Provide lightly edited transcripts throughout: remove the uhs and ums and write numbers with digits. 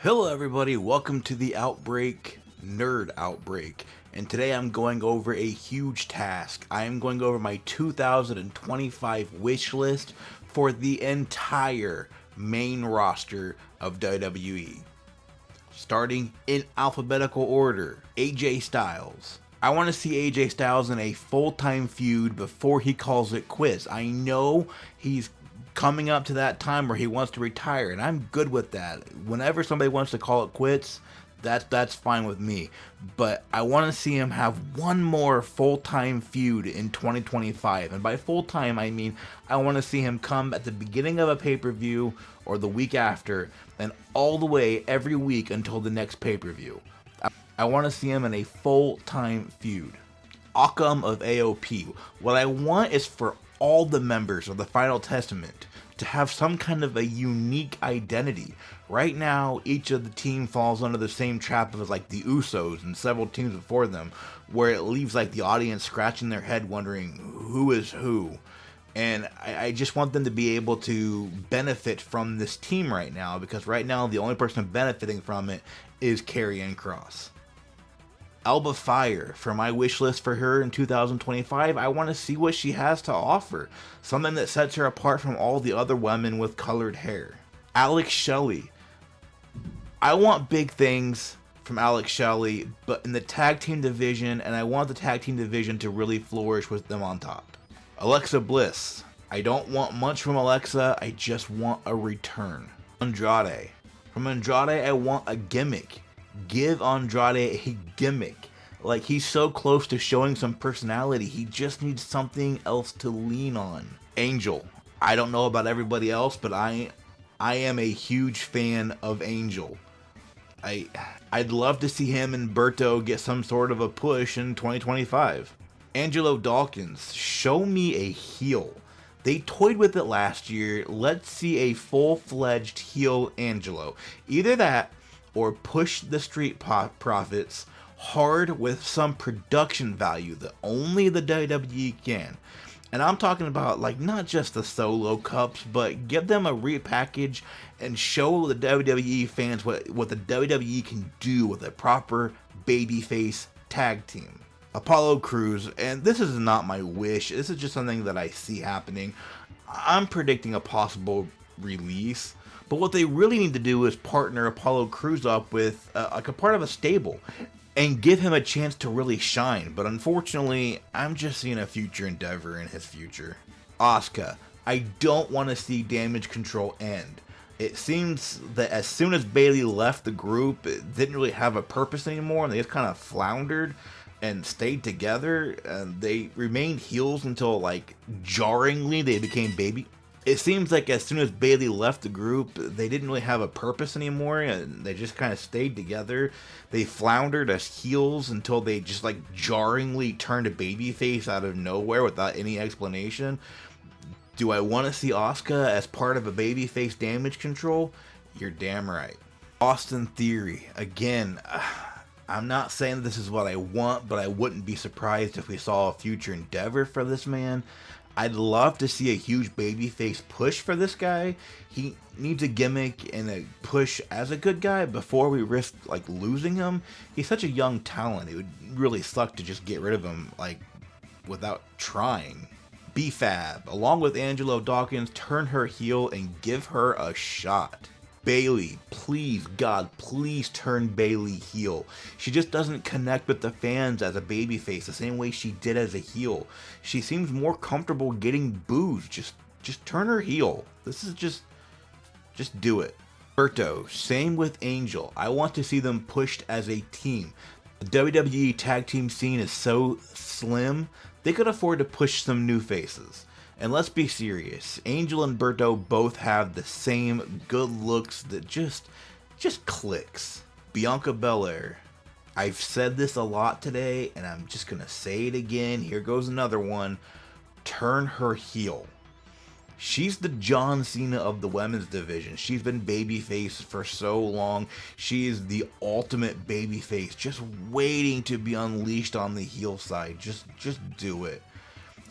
Hello everybody, welcome to the Nerd Outbreak, and today I'm going over a huge task. I am going over my 2025 wish list for the entire main roster of WWE. Starting in alphabetical order, AJ Styles. I want to see AJ Styles in a full-time feud before he calls it quits. I know he's coming up to that time where he wants to retire, and I'm good with that. Whenever somebody wants to call it quits, that's fine with me. But I want to see him have one more full-time feud in 2025. And by full-time, I mean I want to see him come at the beginning of a pay-per-view or the week after, and all the way every week until the next pay-per-view. I want to see him in a full-time feud. Occam of AOP. What I want is for all the members of the Final Testament to have some kind of a unique identity. Right now, each of the team falls under the same trap as like the Usos and several teams before them, where it leaves like the audience scratching their head wondering who is who. And I just want them to be able to benefit from this team right now, because right now the only person benefiting from it is Karrion Kross. Alba Fire, for my wish list for her in 2025, I want to see what she has to offer. Something that sets her apart from all the other women with colored hair. Alex Shelley. I want big things from Alex Shelley, but in the tag team division, and I want the tag team division to really flourish with them on top. Alexa Bliss. I don't want much from Alexa, I just want a return. Andrade. From Andrade, I want a gimmick. Give Andrade a gimmick. Like, he's so close to showing some personality. He just needs something else to lean on. Angel. I don't know about everybody else, but I am a huge fan of Angel. I'd love to see him and Berto get some sort of a push in 2025. Angelo Dawkins. Show me a heel. They toyed with it last year. Let's see a full-fledged heel Angelo. Either that, or push the Street Profits hard with some production value that only the WWE can. And I'm talking about, like, not just the solo cups, but give them a repackage and show the WWE fans what the WWE can do with a proper babyface tag team. Apollo Crews, and this is not my wish, this is just something that I see happening. I'm predicting a possible release. But what they really need to do is partner Apollo Crews up with like a part of a stable and give him a chance to really shine. But unfortunately, I'm just seeing a future endeavor in his future. Asuka. I don't want to see Damage Control end. It seems that as soon as Bayley left the group, it didn't really have a purpose anymore, and they just kind of floundered and stayed together. And they remained heels until, like, jarringly they became baby. It seems like as soon as Bayley left the group, they didn't really have a purpose anymore, and they just kind of stayed together. They floundered as heels until they just, like, jarringly turned a babyface out of nowhere without any explanation. Do I want to see Asuka as part of a babyface Damage Control? You're damn right. Austin Theory. Again, I'm not saying this is what I want, but I wouldn't be surprised if we saw a future endeavor for this man. I'd love to see a huge babyface push for this guy. He needs a gimmick and a push as a good guy before we risk, like, losing him. He's such a young talent. It would really suck to just get rid of him, like, without trying. B-Fab, along with Angelo Dawkins, turn her heel and give her a shot. Bayley, please, God, please turn Bayley heel. She just doesn't connect with the fans as a babyface the same way she did as a heel. She seems more comfortable getting boos. Just turn her heel. This is just do it. Berto, same with Angel. I want to see them pushed as a team. The WWE tag team scene is so slim, they could afford to push some new faces. And let's be serious, Angel and Berto both have the same good looks that just clicks. Bianca Belair. I've said this a lot today, and I'm just gonna say it again. Here goes another one. Turn her heel. She's the John Cena of the women's division. She's been babyface for so long. She is the ultimate babyface, just waiting to be unleashed on the heel side. Just do it.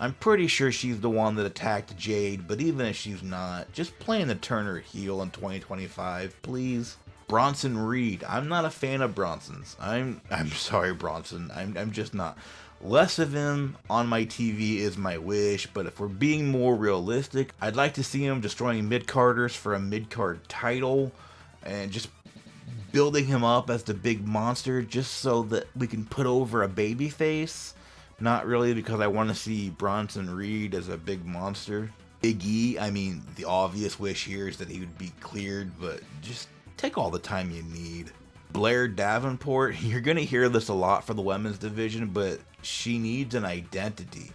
I'm pretty sure she's the one that attacked Jade, but even if she's not, just plan to turn her heel in 2025, please. Bronson Reed. I'm not a fan of Bronson's. I'm sorry, Bronson. I'm just not. Less of him on my TV is my wish, but if we're being more realistic, I'd like to see him destroying mid-carders for a mid-card title and just building him up as the big monster just so that we can put over a baby face. Not really because I want to see Bronson Reed as a big monster. Big E, I mean, the obvious wish here is that he would be cleared, but just take all the time you need. Blair Davenport, you're going to hear this a lot for the women's division, but she needs an identity.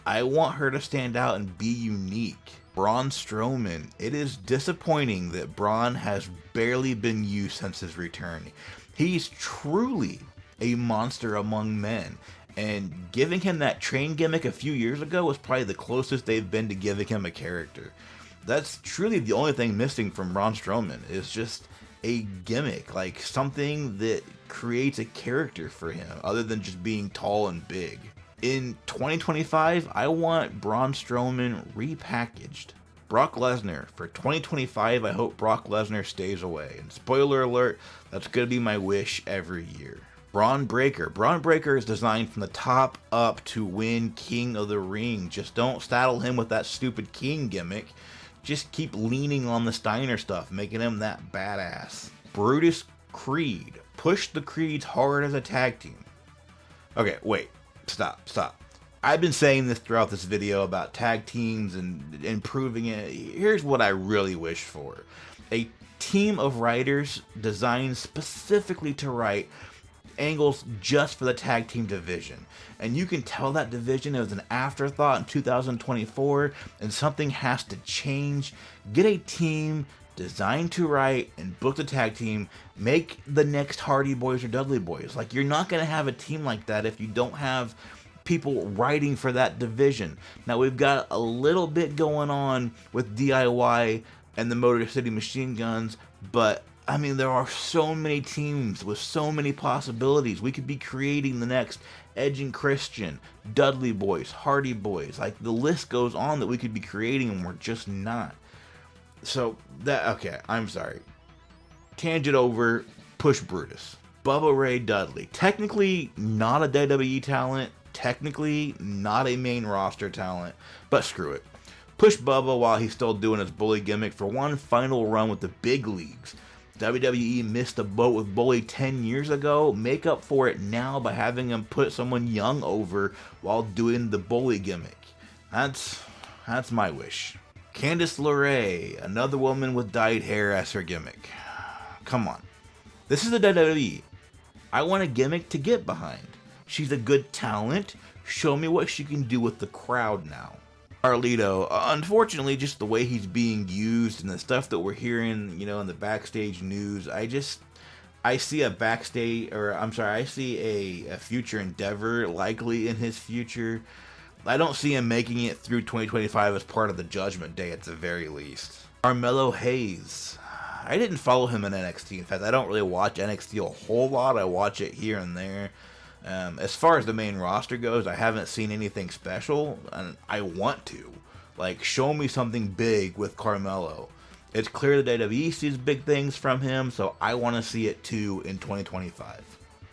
I want her to stand out and be unique. Braun Strowman, it is disappointing that Braun has barely been used since his return. He's truly a monster among men, and giving him that train gimmick a few years ago was probably the closest they've been to giving him a character. That's truly the only thing missing from Braun Strowman, is just a gimmick, like something that creates a character for him other than just being tall and big. In 2025, I want Braun Strowman repackaged. Brock Lesnar, for 2025, I hope Brock Lesnar stays away. And spoiler alert, that's going to be my wish every year. Braun Breaker. Braun Breaker is designed from the top up to win King of the Ring. Just don't saddle him with that stupid King gimmick. Just keep leaning on the Steiner stuff, making him that badass. Brutus Creed. Push the Creeds hard as a tag team. Okay, wait. Stop. I've been saying this throughout this video about tag teams and improving it. Here's what I really wish for. A team of writers designed specifically to write angles just for the tag team division, and you can tell that division is an afterthought in 2024 and something has to change. Get a team designed to write and book the tag team. Make the next Hardy Boys or Dudley Boys. Like, you're not going to have a team like that if you don't have people writing for that division. Now, we've got a little bit going on with DIY and the Motor City Machine Guns, but I mean, there are so many teams with so many possibilities. We could be creating the next Edge and Christian, Dudley Boys, Hardy Boys. Like, the list goes on that we could be creating, and we're just not. So, okay, I'm sorry. Tangent over, push Brutus. Bubba Ray Dudley. Technically not a WWE talent. Technically not a main roster talent. But screw it. Push Bubba while he's still doing his bully gimmick for one final run with the big leagues. WWE missed the boat with Bully 10 years ago. Make up for it now by having him put someone young over while doing the bully gimmick. That's my wish. Candice LeRae, another woman with dyed hair as her gimmick. Come on. This is the WWE. I want a gimmick to get behind. She's a good talent. Show me what she can do with the crowd now. Carlito, unfortunately, just the way he's being used and the stuff that we're hearing, you know, in the backstage news, I see a future endeavor likely in his future. I don't see him making it through 2025 as part of the Judgment Day at the very least. Carmelo Hayes. I didn't follow him in NXT. In fact, I don't really watch NXT a whole lot. I watch it here and there. As far as the main roster goes, I haven't seen anything special, and I want to. Like, show me something big with Carmelo. It's clear that WWE sees big things from him, so I want to see it too in 2025.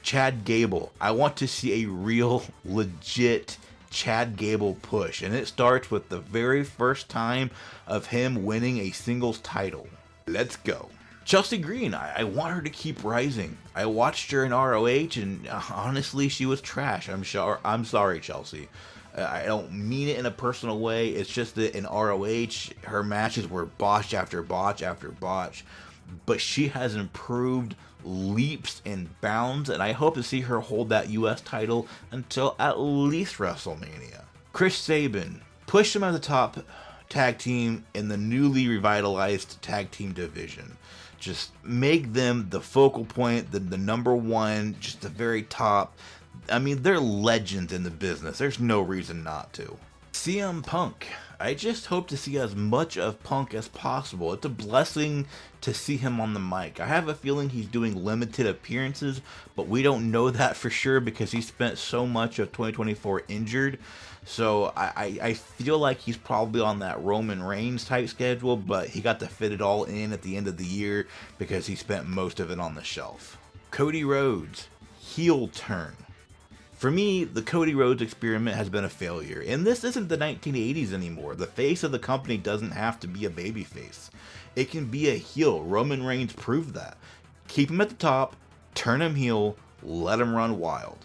Chad Gable. I want to see a real, legit Chad Gable push, and it starts with the very first time of him winning a singles title. Let's go. Chelsea Green, I want her to keep rising. I watched her in ROH, and honestly, she was trash. I'm sorry, Chelsea. I don't mean it in a personal way. It's just that in ROH, her matches were botch after botch after botch. But she has improved leaps and bounds, and I hope to see her hold that US title until at least WrestleMania. Chris Sabin, push him as a top tag team in the newly revitalized tag team division. Just make them the focal point, the number one, just the very top. I mean, they're legends in the business. There's no reason not to. CM Punk. I just hope to see as much of Punk as possible. It's a blessing to see him on the mic. I have a feeling he's doing limited appearances, but we don't know that for sure because he spent so much of 2024 injured. So I feel like he's probably on that Roman Reigns type schedule, but he got to fit it all in at the end of the year because he spent most of it on the shelf. Cody Rhodes, heel turn. For me, the Cody Rhodes experiment has been a failure, and this isn't the 1980s anymore. The face of the company doesn't have to be a babyface. It can be a heel. Roman Reigns proved that. Keep him at the top, turn him heel, let him run wild.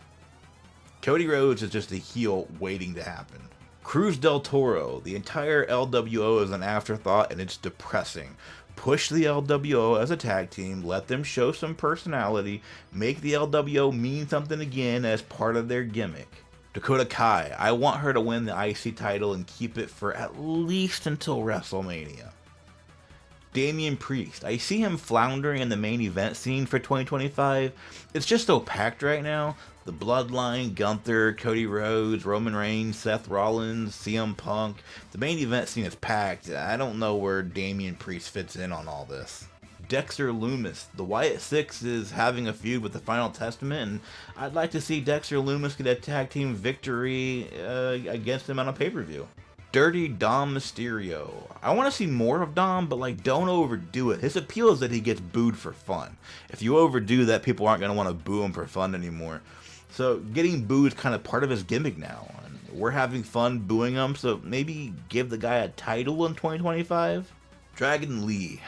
Cody Rhodes is just a heel waiting to happen. Cruz del Toro, the entire LWO is an afterthought and it's depressing. Push the LWO as a tag team, let them show some personality, make the LWO mean something again as part of their gimmick. Dakota Kai, I want her to win the IC title and keep it for at least until WrestleMania. Damian Priest, I see him floundering in the main event scene for 2025. It's just so packed right now. The Bloodline, Gunther, Cody Rhodes, Roman Reigns, Seth Rollins, CM Punk. The main event scene is packed. I don't know where Damian Priest fits in on all this. Dexter Lumis. The Wyatt Six is having a feud with the Final Testament, and I'd like to see Dexter Lumis get a tag team victory against him on a pay-per-view. Dirty Dom Mysterio. I want to see more of Dom, but like, don't overdo it. His appeal is that he gets booed for fun. If you overdo that, people aren't going to want to boo him for fun anymore. So getting booed is kind of part of his gimmick now. And we're having fun booing him, so maybe give the guy a title in 2025? Dragon Lee.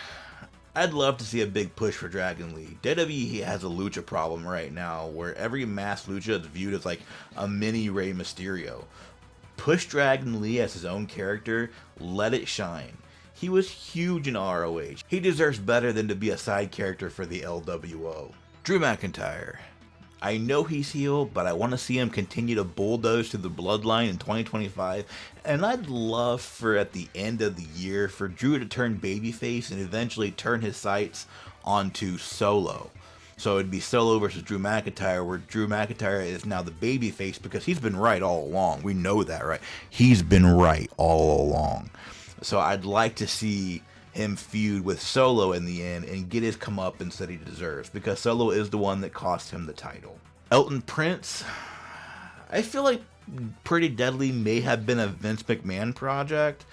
I'd love to see a big push for Dragon Lee. WWE has a lucha problem right now where every mass lucha is viewed as like a mini Rey Mysterio. Push Dragon Lee as his own character, let it shine. He was huge in ROH. He deserves better than to be a side character for the LWO. Drew McIntyre. I know he's heel, but I want to see him continue to bulldoze through the bloodline in 2025, and I'd love for at the end of the year for Drew to turn babyface and eventually turn his sights onto Solo. So it'd be Solo versus Drew McIntyre, where Drew McIntyre is now the babyface because he's been right all along. We know that, right? He's been right all along. So I'd like to see him feud with Solo in the end and get his comeuppance that he deserves, because Solo is the one that cost him the title. Elton Prince, I feel like Pretty Deadly may have been a Vince McMahon project.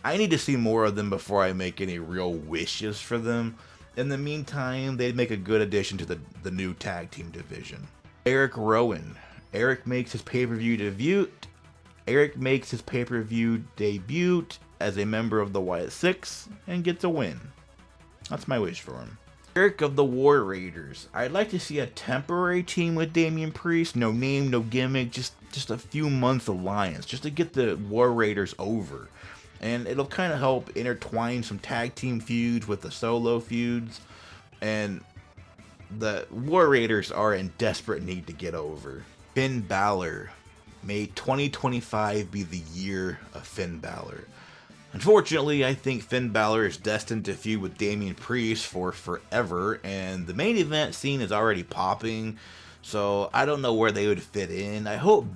I need to see more of them before I make any real wishes for them. In the meantime, they'd make a good addition to the new tag team division. Eric Rowan. Eric makes his pay-per-view debut as a member of the Wyatt Six and gets a win. That's my wish for him. Eric of the War Raiders. I'd like to see a temporary team with Damian Priest. No name, no gimmick, just a few months alliance, just to get the War Raiders over. And it'll kind of help intertwine some tag team feuds with the solo feuds. And the War Raiders are in desperate need to get over. Finn Balor. May 2025 be the year of Finn Balor. Unfortunately, I think Finn Balor is destined to feud with Damian Priest for forever, and the main event scene is already popping, so I don't know where they would fit in. I hope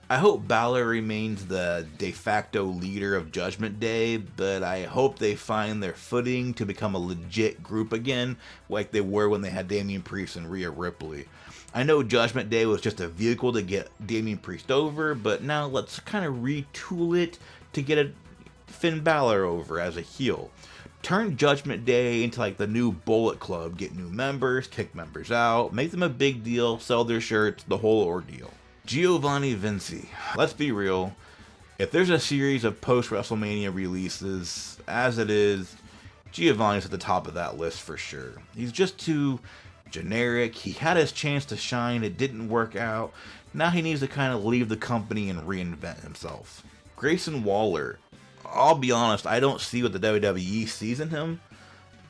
Balor remains the de facto leader of Judgment Day, but I hope they find their footing to become a legit group again, like they were when they had Damian Priest and Rhea Ripley. I know Judgment Day was just a vehicle to get Damian Priest over, but now let's kind of retool it to get a Finn Balor over as a heel. Turn Judgment Day into like the new Bullet Club, get new members, kick members out, make them a big deal, sell their shirts, the whole ordeal. Giovanni Vinci. Let's be real, if there's a series of post-WrestleMania releases, as it is, Giovanni's at the top of that list for sure. He's just too generic. He had his chance to shine, it didn't work out. Now he needs to kind of leave the company and reinvent himself. Grayson Waller. I'll be honest, I don't see what the WWE sees in him.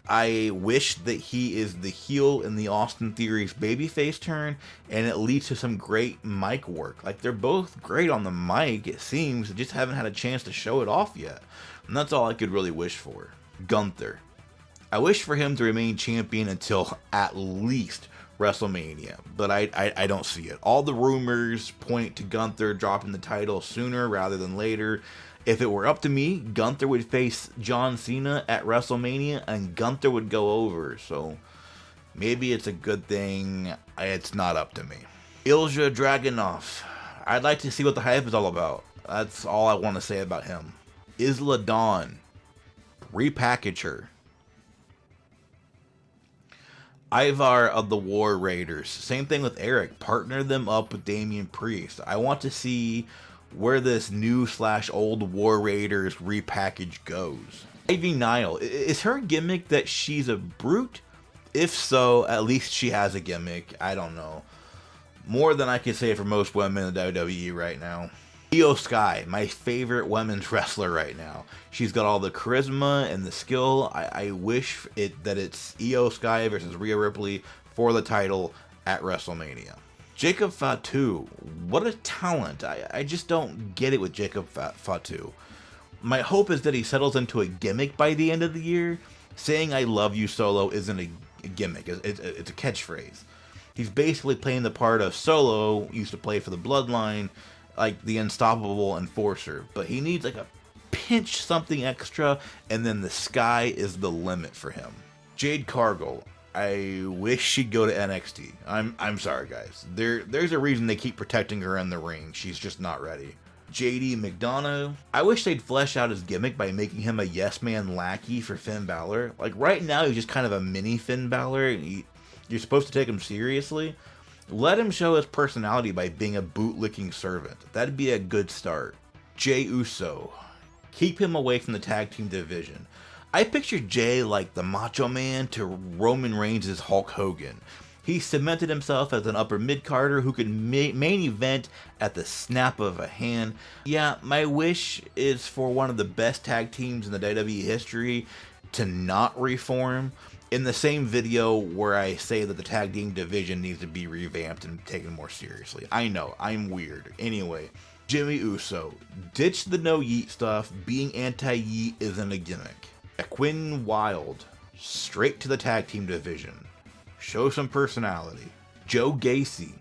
I wish that he is the heel in the Austin Theory's babyface turn, and it leads to some great mic work. Like, they're both great on the mic, it seems, they just haven't had a chance to show it off yet. And that's all I could really wish for. Gunther. I wish for him to remain champion until at least WrestleMania, but I don't see it. All the rumors point to Gunther dropping the title sooner rather than later. If it were up to me, Gunther would face John Cena at WrestleMania, and Gunther would go over. So maybe it's a good thing it's not up to me. Ilja Dragunov. I'd like to see what the hype is all about. That's all I want to say about him. Isla Dawn. Repackage her. Ivar of the War Raiders. Same thing with Eric. Partner them up with Damian Priest. I want to see where this new/old War Raiders repackage goes. Ivy Nile. Is her gimmick that she's a brute? If so, at least she has a gimmick. I don't know. More than I can say for most women in the WWE right now. Io Sky, my favorite women's wrestler right now. She's got all the charisma and the skill. I wish that it's Io Sky versus Rhea Ripley for the title at WrestleMania. Jacob Fatu, what a talent. I just don't get it with Jacob Fatu. My hope is that he settles into a gimmick by the end of the year. Saying I love you Solo isn't a gimmick, it's a catchphrase. He's basically playing the part of Solo, used to play for the Bloodline, like the unstoppable enforcer, but he needs like a pinch something extra, and then the sky is the limit for him. Jade Cargill, I wish she'd go to NXT. I'm sorry guys, there's a reason they keep protecting her in the ring. She's just not ready. JD McDonough, I wish they'd flesh out his gimmick by making him a yes man lackey for Finn Balor. Like right now he's just kind of a mini Finn Balor, and you're supposed to take him seriously. Let him show his personality by being a bootlicking servant. That'd be a good start. Jey Uso. Keep him away from the tag team division. I picture Jey like the Macho Man to Roman Reigns' Hulk Hogan. He cemented himself as an upper mid-carder who could main event at the snap of a hand. Yeah, my wish is for one of the best tag teams in the WWE history to not reform. In the same video where I say that the tag team division needs to be revamped and taken more seriously. I know, I'm weird. Anyway, Jimmy Uso. Ditch the no yeet stuff. Being anti-yeet isn't a gimmick. Quinn Wilde. Straight to the tag team division. Show some personality. Joe Gacy.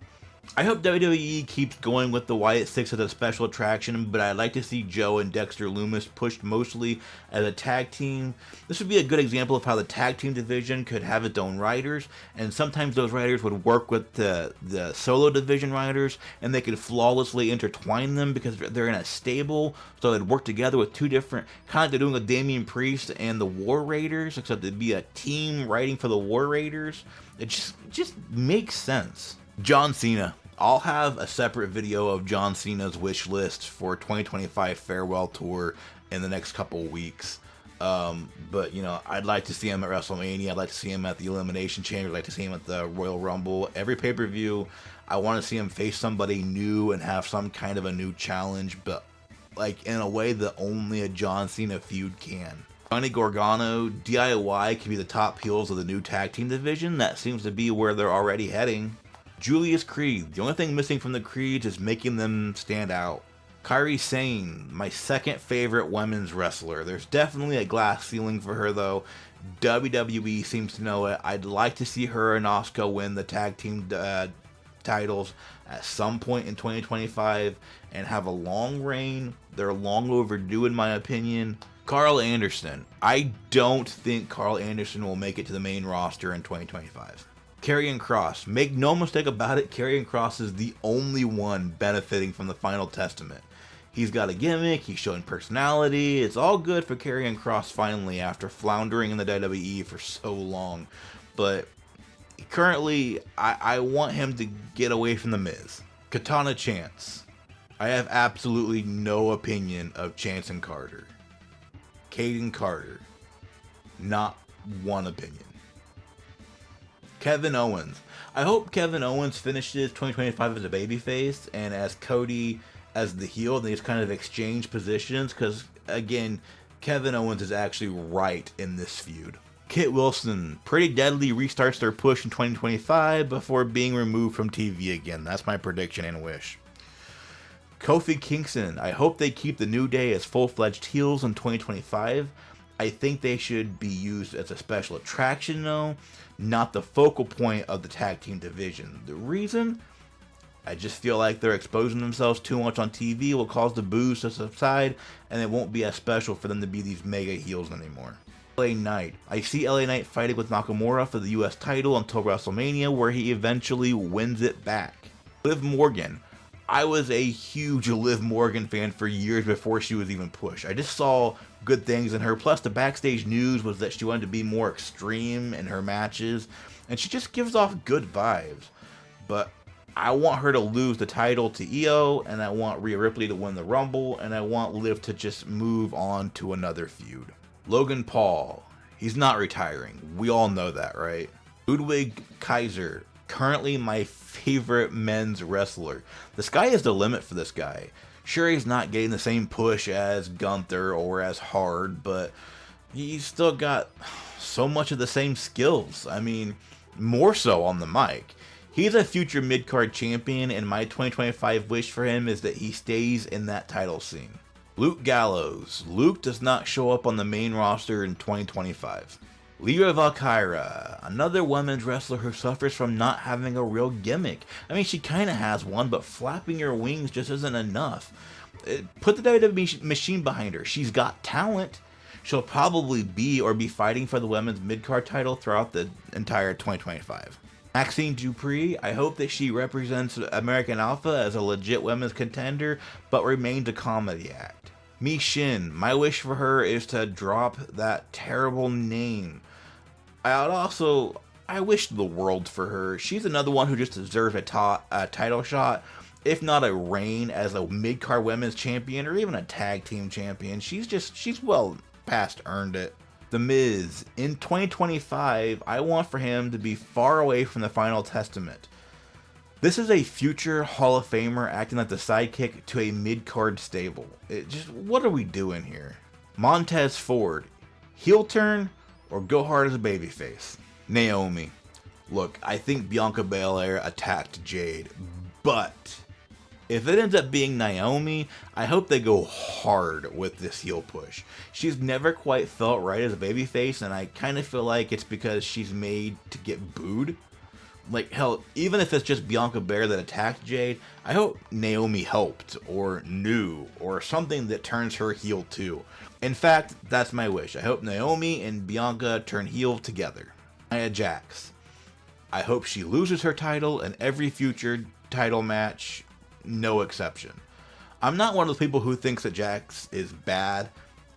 I hope WWE keeps going with the Wyatt Six as a special attraction, but I'd like to see Joe and Dexter Lumis pushed mostly as a tag team. This would be a good example of how the tag team division could have its own writers, and sometimes those writers would work with the solo division writers, and they could flawlessly intertwine them because they're in a stable, so they'd work together with two different, kind of like they're doing with Damian Priest and the War Raiders, except it'd be a team writing for the War Raiders. It just makes sense. John Cena. I'll have a separate video of John Cena's wish list for 2025 farewell tour in the next couple weeks. But you know, I'd like to see him at WrestleMania. I'd like to see him at the Elimination Chamber. I'd like to see him at the Royal Rumble. Every pay-per-view, I want to see him face somebody new and have some kind of a new challenge, but like in a way that only a John Cena feud can. Johnny Gargano, DIY can be the top heels of the new tag team division. That seems to be where they're already heading. Julius Creed. The only thing missing from the Creeds is making them stand out. Kairi Sane, my second favorite women's wrestler. There's definitely a glass ceiling for her though. WWE seems to know it. I'd like to see her and Asuka win the tag team titles at some point in 2025 and have a long reign. They're long overdue in my opinion. Carl Anderson. I don't think Carl Anderson will make it to the main roster in 2025. Karrion Kross. Make no mistake about it, Karrion Kross is the only one benefiting from the Final Testament. He's got a gimmick, he's showing personality, it's all good for Karrion Kross finally after floundering in the WWE for so long. But currently, I want him to get away from The Miz. Katana Chance. I have absolutely no opinion of Chance and Carter. Caden Carter. Not one opinion. Kevin Owens. I hope Kevin Owens finishes 2025 as a babyface and as Cody as the heel. They just kind of exchange positions because, again, Kevin Owens is actually right in this feud. Kit Wilson. Pretty Deadly restarts their push in 2025 before being removed from TV again. That's my prediction and wish. Kofi Kingston. I hope they keep the New Day as full-fledged heels in 2025. I think they should be used as a special attraction though, not the focal point of the tag team division. The reason? I just feel like they're exposing themselves too much on TV will cause the boos to subside, and it won't be as special for them to be these mega heels anymore. LA Knight. I see LA Knight fighting with Nakamura for the US title until WrestleMania, where he eventually wins it back. Liv Morgan. I was a huge Liv Morgan fan for years before she was even pushed. I just saw good things in her. Plus, the backstage news was that she wanted to be more extreme in her matches, and she just gives off good vibes. But I want her to lose the title to Io, and I want Rhea Ripley to win the Rumble, and I want Liv to just move on to another feud. Logan Paul. He's not retiring. We all know that, right? Ludwig Kaiser. Currently my favorite men's wrestler. The sky is the limit for this guy. Sure, he's not getting the same push as Gunther or as Hard, but he's still got so much of the same skills. I mean, more so on the mic. He's a future mid-card champion, and my 2025 wish for him is that he stays in that title scene. Luke Gallows. Luke does not show up on the main roster in 2025. Lyra Valkyria, another women's wrestler who suffers from not having a real gimmick. I mean, she kind of has one, but flapping her wings just isn't enough. Put the WWE machine behind her. She's got talent. She'll probably be fighting for the women's mid-card title throughout the entire 2025. Maxine Dupree, I hope that she represents American Alpha as a legit women's contender, but remains a comedy act. Mi Shin, my wish for her is to drop that terrible name. I wish the world for her. She's another one who just deserves a title shot, if not a reign as a mid-card women's champion or even a tag team champion. She's well past earned it. The Miz, in 2025, I want for him to be far away from the Final Testament. This is a future Hall of Famer acting like the sidekick to a mid-card stable. What are we doing here? Montez Ford, heel turn or go hard as a babyface? Naomi. Look, I think Bianca Belair attacked Jade, but if it ends up being Naomi, I hope they go hard with this heel push. She's never quite felt right as a babyface, and I kind of feel like it's because she's made to get booed. Like, hell, even if it's just Bianca Belair that attacked Jade, I hope Naomi helped, or knew, or something that turns her heel too. In fact, that's my wish. I hope Naomi and Bianca turn heel together. Nia Jax. I hope she loses her title in every future title match, no exception. I'm not one of those people who thinks that Jax is bad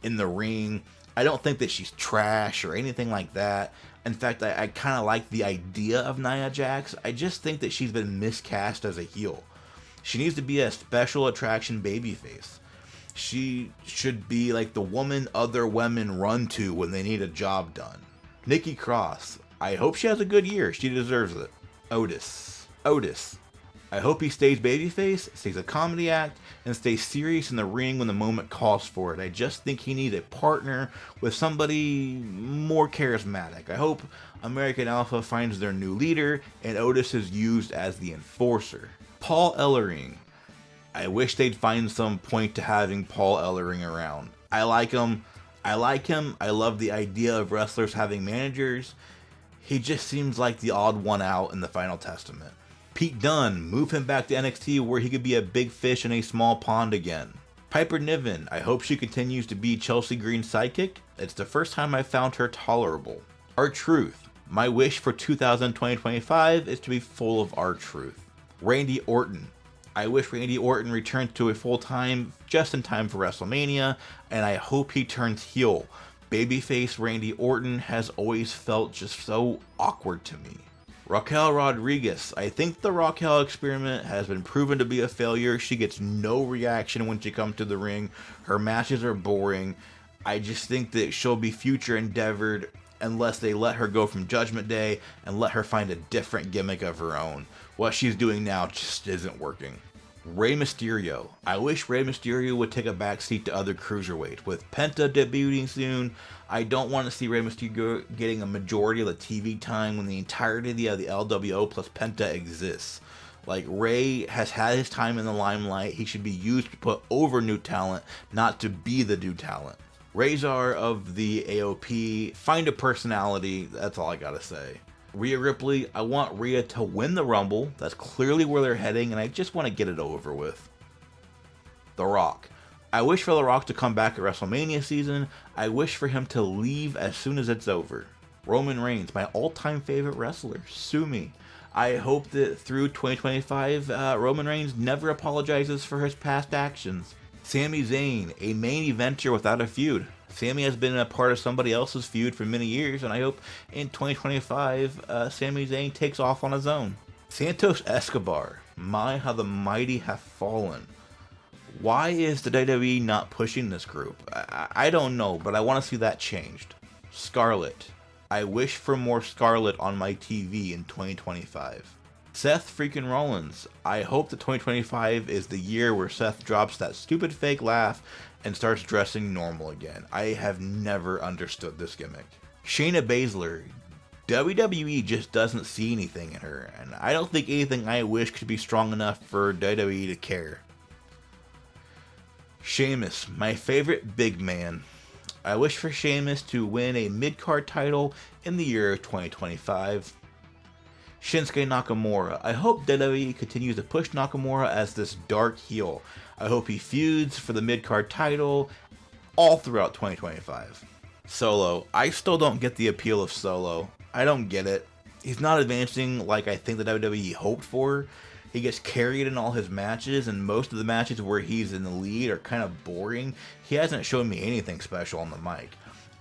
in the ring. I don't think that she's trash or anything like that. In fact, I kind of like the idea of Nia Jax. I just think that she's been miscast as a heel. She needs to be a special attraction babyface. She should be like the woman other women run to when they need a job done. Nikki Cross. I hope she has a good year. She deserves it. Otis. I hope he stays babyface, stays a comedy act, and stays serious in the ring when the moment calls for it. I just think he needs a partner with somebody more charismatic. I hope American Alpha finds their new leader, and Otis is used as the enforcer. Paul Ellering. I wish they'd find some point to having Paul Ellering around. I like him. I love the idea of wrestlers having managers. He just seems like the odd one out in the Final Testament. Pete Dunne, move him back to NXT where he could be a big fish in a small pond again. Piper Niven, I hope she continues to be Chelsea Green's sidekick. It's the first time I found her tolerable. R-Truth, my wish for 2025 is to be full of R-Truth. Randy Orton, I wish Randy Orton returns to a full-time just in time for WrestleMania, and I hope he turns heel. Babyface Randy Orton has always felt just so awkward to me. Raquel Rodriguez. I think the Raquel experiment has been proven to be a failure. She gets no reaction when she comes to the ring. Her matches are boring. I just think that she'll be future endeavored unless they let her go from Judgment Day and let her find a different gimmick of her own. What she's doing now just isn't working. Rey Mysterio. I wish Rey Mysterio would take a backseat to other cruiserweights. With Penta debuting soon, I don't want to see Rey Mysterio getting a majority of the TV time when the entirety of the LWO plus Penta exists. Like, Rey has had his time in the limelight. He should be used to put over new talent, not to be the new talent. Razor of the AOP, find a personality, that's all I gotta say. Rhea Ripley, I want Rhea to win the Rumble. That's clearly where they're heading, and I just want to get it over with. The Rock. I wish for The Rock to come back at WrestleMania season. I wish for him to leave as soon as it's over. Roman Reigns, my all-time favorite wrestler. Sue me. I hope that through 2025, Roman Reigns never apologizes for his past actions. Sami Zayn, a main eventer without a feud. Sami has been a part of somebody else's feud for many years, and I hope in 2025, Sami Zayn takes off on his own. Santos Escobar, my how the mighty have fallen. Why is the WWE not pushing this group? I don't know, but I want to see that changed. Scarlett. I wish for more Scarlett on my TV in 2025. Seth freaking Rollins. I hope that 2025 is the year where Seth drops that stupid fake laugh and starts dressing normal again. I have never understood this gimmick. Shayna Baszler. WWE just doesn't see anything in her, and I don't think anything I wish could be strong enough for WWE to care. Sheamus, my favorite big man. I wish for Sheamus to win a mid-card title in the year 2025. Shinsuke Nakamura. I hope WWE continues to push Nakamura as this dark heel. I hope he feuds for the mid-card title all throughout 2025. Solo. I still don't get the appeal of Solo. I don't get it. He's not advancing like I think the WWE hoped for. He gets carried in all his matches, and most of the matches where he's in the lead are kind of boring. He hasn't shown me anything special on the mic.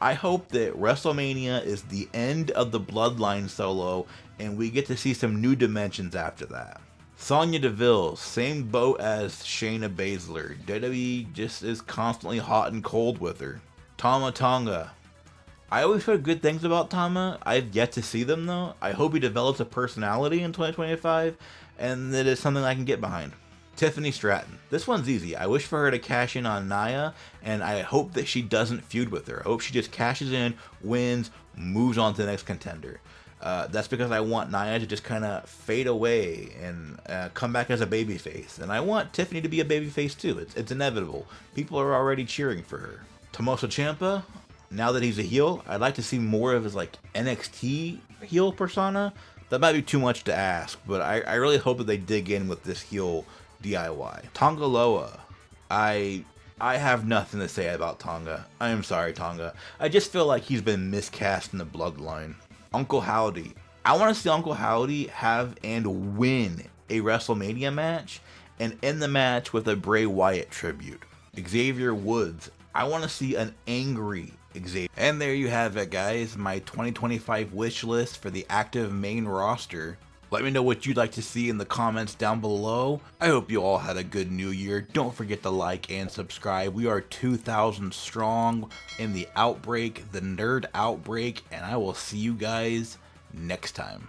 I hope that WrestleMania is the end of the Bloodline Solo, and we get to see some new dimensions after that. Sonya Deville, same boat as Shayna Baszler. WWE just is constantly hot and cold with her. Tama Tonga. I always heard good things about Tama. I've yet to see them though. I hope he develops a personality in 2025, and that is something I can get behind. Tiffany Stratton. This one's easy. I wish for her to cash in on Nia, and I hope that she doesn't feud with her. I hope she just cashes in, wins, moves on to the next contender. That's because I want Nia to just kind of fade away and come back as a babyface. And I want Tiffany to be a babyface too. It's inevitable. People are already cheering for her. Tommaso Ciampa, now that he's a heel, I'd like to see more of his like NXT heel persona. That might be too much to ask, but I really hope that they dig in with this heel DIY. Tonga Loa. I have nothing to say about Tonga. I am sorry, Tonga. I just feel like he's been miscast in the bloodline. Uncle Howdy. I want to see Uncle Howdy have and win a WrestleMania match, and end the match with a Bray Wyatt tribute. Xavier Woods. I want to see an angry Xavier. And there you have it, guys. My 2025 wish list for the active main roster. Let me know what you'd like to see in the comments down below. I hope you all had a good new year. Don't forget to like and subscribe. We are 2,000 strong in the outbreak, the nerd outbreak, and I will see you guys next time.